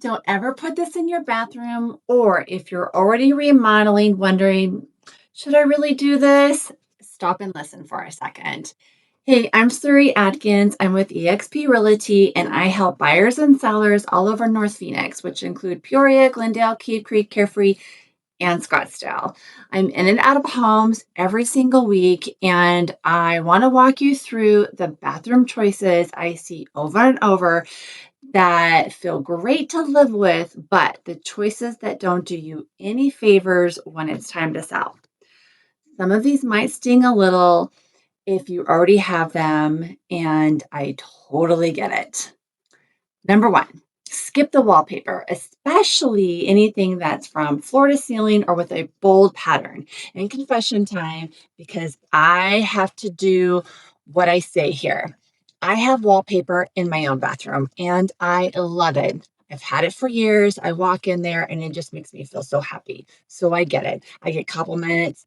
Don't ever put this in your bathroom, or if you're already remodeling, wondering, should I really do this? Stop and listen for a second. Hey, I'm Suri Atkins. I'm with eXp Realty, and I help buyers and sellers all over North Phoenix, which include Peoria, Glendale, Cave Creek, Carefree, and Scottsdale. I'm in and out of homes every single week, and I want to walk you through the bathroom choices I see over and over that feel great to live with, but the choices that don't do you any favors when it's time to sell. Some of these might sting a little if you already have them, and I totally get it. Number one, skip the wallpaper, especially anything that's from floor to ceiling or with a bold pattern. And confession time, because I have to do what I say here. I have wallpaper in my own bathroom and I love it. I've had it for years. I walk in there and it just makes me feel so happy. So I get it. I get compliments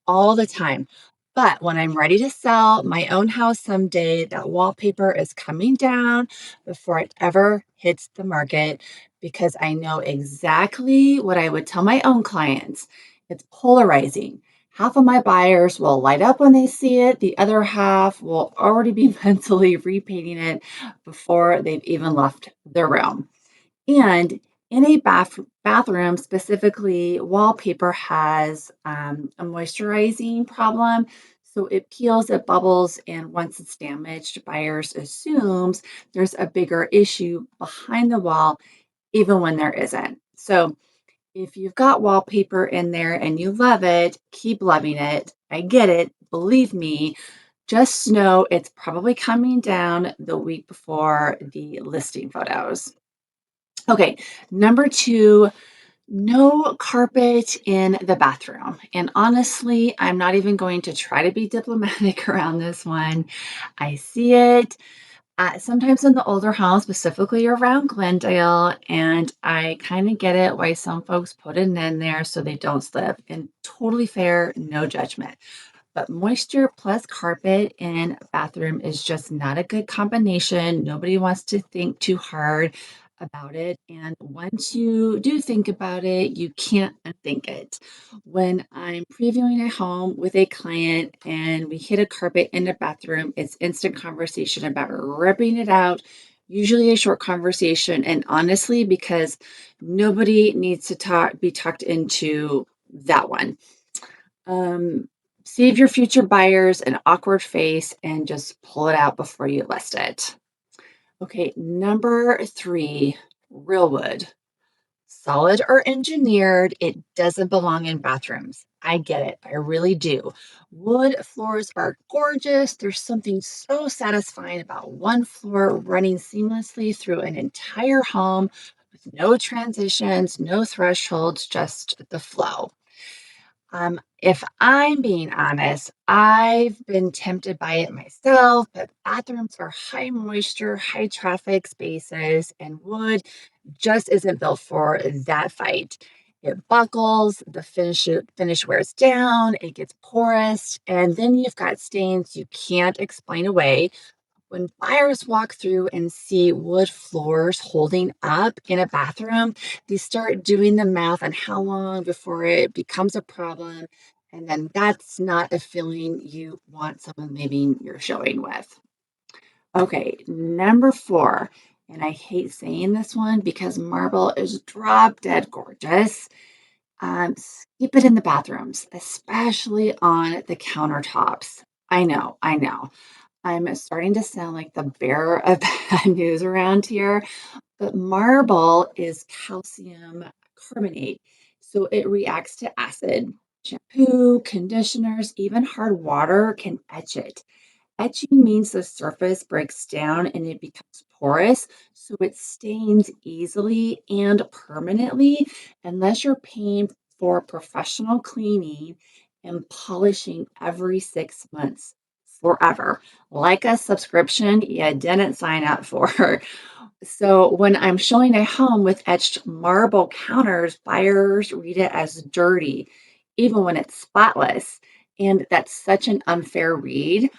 all the time. But when I'm ready to sell my own house someday, that wallpaper is coming down before it ever hits the market because I know exactly what I would tell my own clients. It's polarizing. Half of my buyers will light up when they see it, the other half will already be mentally repainting it before they've even left their room. And in a bathroom, specifically, wallpaper has a moisturizing problem. So it peels, it bubbles, and once it's damaged, buyers assumes there's a bigger issue behind the wall, even when there isn't. So if you've got wallpaper in there and you love it, keep loving it. I get it. Believe me, just know it's probably coming down the week before the listing photos. Okay, number two, no carpet in the bathroom. And honestly, I'm not even going to try to be diplomatic around this one. I see it sometimes in the older house, specifically around Glendale, and I kind of get it why some folks put it in there so they don't slip. And totally fair, no judgment. But moisture plus carpet in a bathroom is just not a good combination. Nobody wants to think too hard about it. And once you do think about it, you can't unthink it. When I'm previewing a home with a client and we hit a carpet in the bathroom, it's instant conversation about ripping it out. Usually a short conversation, and honestly, because nobody needs to be talked into that one. Um, Save your future buyers an awkward face and just pull it out before you list it. Okay, number three, real wood. Solid or engineered, it doesn't belong in bathrooms. I get it. I really do. Wood floors are gorgeous. There's something so satisfying about one floor running seamlessly through an entire home with no transitions, no thresholds, just the flow. If I'm being honest, I've been tempted by it myself, but bathrooms are high moisture, high traffic spaces, and wood just isn't built for that fight. It buckles, the finish wears down, it gets porous, and then you've got stains you can't explain away. When buyers walk through and see wood floors holding up in a bathroom, they start doing the math on how long before it becomes a problem. And then that's not a feeling you want someone maybe you're showing with. Okay, number four, and I hate saying this one because marble is drop dead gorgeous. Keep it in the bathrooms, especially on the countertops. I know. I'm starting to sound like the bearer of bad news around here, but marble is calcium carbonate. So it reacts to acid. Shampoo, conditioners, even hard water can etch it. Etching means the surface breaks down and it becomes porous, so it stains easily and permanently unless you're paying for professional cleaning and polishing every 6 months forever, like a subscription you didn't sign up for. So when I'm showing a home with etched marble counters, buyers read it as dirty, even when it's spotless. And that's such an unfair read,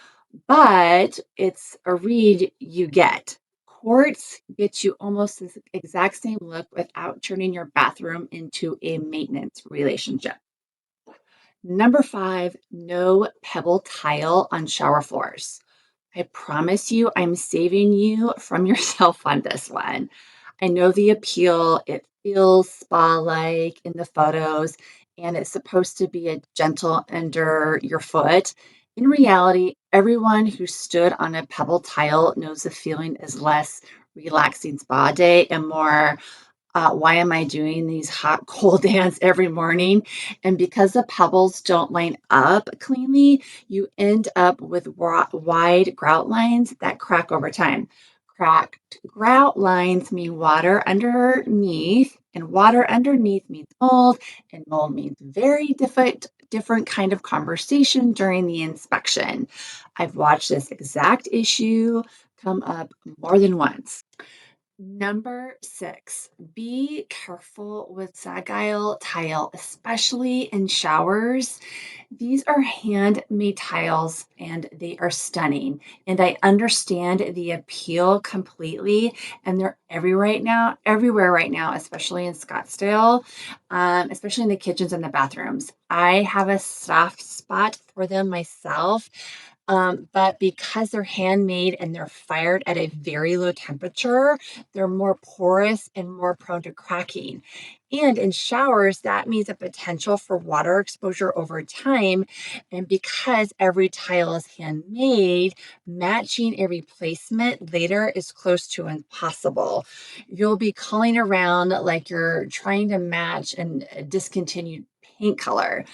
but it's a read you get. Quartz gets you almost the exact same look without turning your bathroom into a maintenance relationship. Number five, no pebble tile on shower floors. I promise you, I'm saving you from yourself on this one. I know the appeal. It feels spa like in the photos, and it's supposed to be a gentle under your foot. In reality, everyone who stood on a pebble tile knows the feeling is less relaxing spa day and more why am I doing these hot, cold dance every morning? And because the pebbles don't line up cleanly, you end up with wide grout lines that crack over time. Cracked grout lines mean water underneath, and water underneath means mold, and mold means very different kind of conversation during the inspection. I've watched this exact issue come up more than once. Number six, be careful with Sagile tile, especially in showers. These are handmade tiles and they are stunning. And I understand the appeal completely. And they're everywhere right now, especially in Scottsdale, especially in the kitchens and the bathrooms. I have a soft spot for them myself. But because they're handmade and they're fired at a very low temperature, they're more porous and more prone to cracking. And in showers, that means a potential for water exposure over time. And because every tile is handmade, matching a replacement later is close to impossible. You'll be calling around like you're trying to match a discontinued paint color.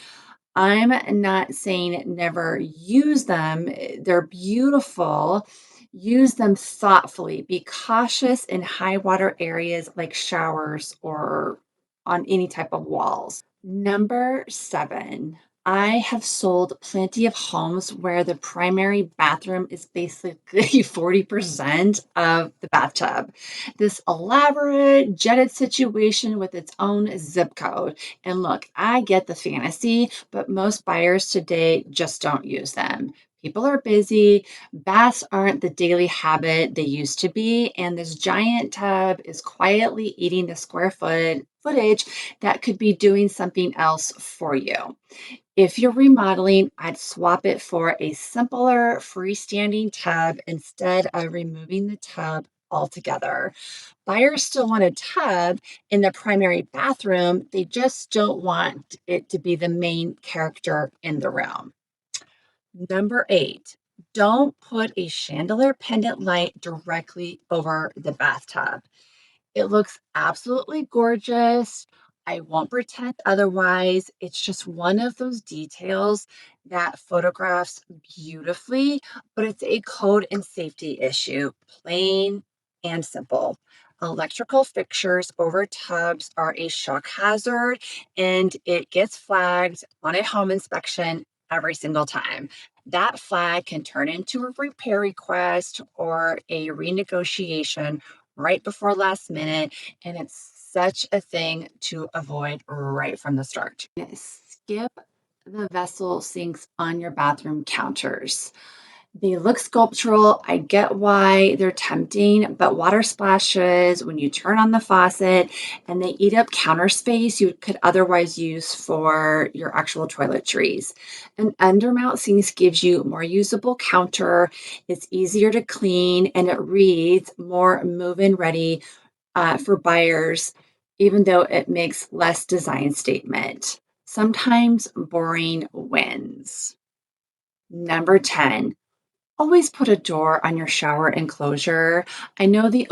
I'm not saying never use them. They're beautiful. Use them thoughtfully. Be cautious in high water areas like showers or on any type of walls. Number seven, I have sold plenty of homes where the primary bathroom is basically 40% of the bathtub. This elaborate jetted situation with its own zip code. And look, I get the fantasy, but most buyers today just don't use them. People are busy. Baths aren't the daily habit they used to be. And this giant tub is quietly eating the footage that could be doing something else for you. If you're remodeling, I'd swap it for a simpler freestanding tub instead of removing the tub altogether. Buyers still want a tub in the primary bathroom, they just don't want it to be the main character in the room. Number eight, don't put a chandelier pendant light directly over the bathtub. It looks absolutely gorgeous. I won't pretend otherwise. It's just one of those details that photographs beautifully, but it's a code and safety issue, plain and simple. Electrical fixtures over tubs are a shock hazard and it gets flagged on a home inspection every single time. That flag can turn into a repair request or a renegotiation right before last minute, and it's such a thing to avoid right from the start. Skip the vessel sinks on your bathroom counters. They look sculptural. I get why they're tempting, but water splashes when you turn on the faucet and they eat up counter space you could otherwise use for your actual toiletries. An undermount sink gives you more usable counter. It's easier to clean and it reads more move-in ready for buyers, even though it makes less design statement. Sometimes boring wins. Number 10, always put a door on your shower enclosure. I know the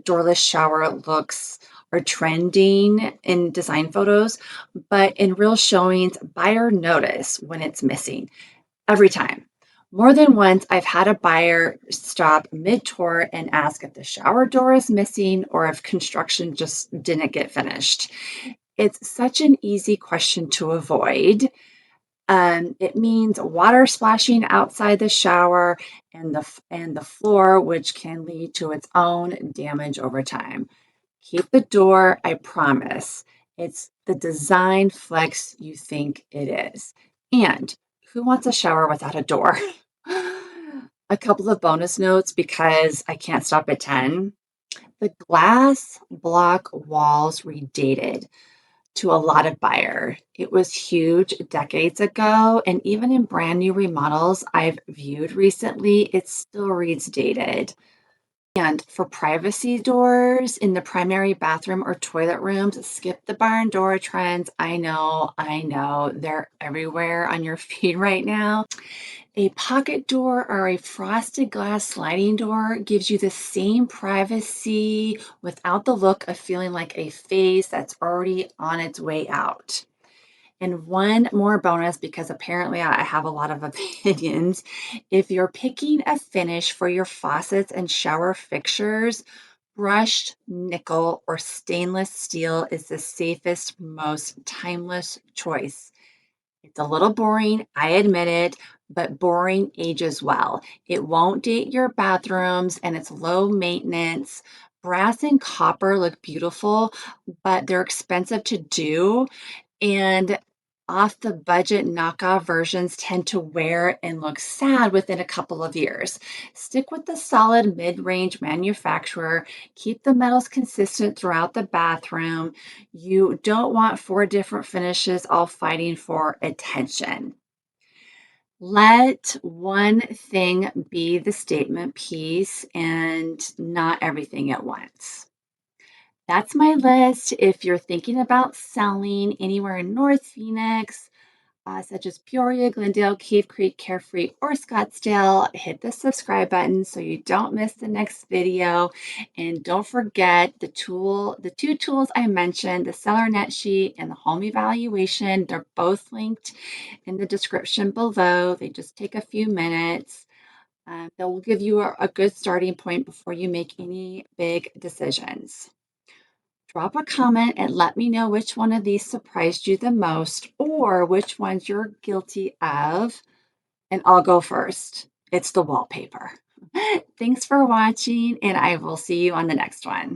doorless shower looks are trending in design photos, but in real showings, buyer notice when it's missing every time. More than once, I've had a buyer stop mid tour and ask if the shower door is missing or if construction just didn't get finished. It's such an easy question to avoid. It means water splashing outside the shower and the floor, which can lead to its own damage over time. Keep the door, I promise. It's the design flex you think it is. And who wants a shower without a door? A couple of bonus notes because I can't stop at 10. The glass block walls redated to a lot of buyer. It was huge decades ago, and even in brand new remodels I've viewed recently, it still reads dated. And for privacy doors in the primary bathroom or toilet rooms, skip the barn door trends. I know, they're everywhere on your feed right now. A pocket door or a frosted glass sliding door gives you the same privacy without the look of feeling like a phase that's already on its way out. And one more bonus, because apparently I have a lot of opinions. If you're picking a finish for your faucets and shower fixtures, brushed nickel or stainless steel is the safest, most timeless choice. It's a little boring, I admit it, but boring ages well. It won't date your bathrooms and it's low maintenance. Brass and copper look beautiful, but they're expensive to do. And off the budget knockoff versions tend to wear and look sad within a couple of years. Stick with the solid mid range manufacturer. Keep the metals consistent throughout the bathroom. You don't want four different finishes all fighting for attention. Let one thing be the statement piece and not everything at once. That's my list. If you're thinking about selling anywhere in North Phoenix, such as Peoria, Glendale, Cave Creek, Carefree, or Scottsdale, hit the subscribe button so you don't miss the next video. And don't forget the two tools I mentioned, the seller net sheet and the home evaluation. They're both linked in the description below. They just take a few minutes. That will give you a good starting point before you make any big decisions. Drop a comment and let me know which one of these surprised you the most or which ones you're guilty of. And I'll go first. It's the wallpaper. Thanks for watching, and I will see you on the next one.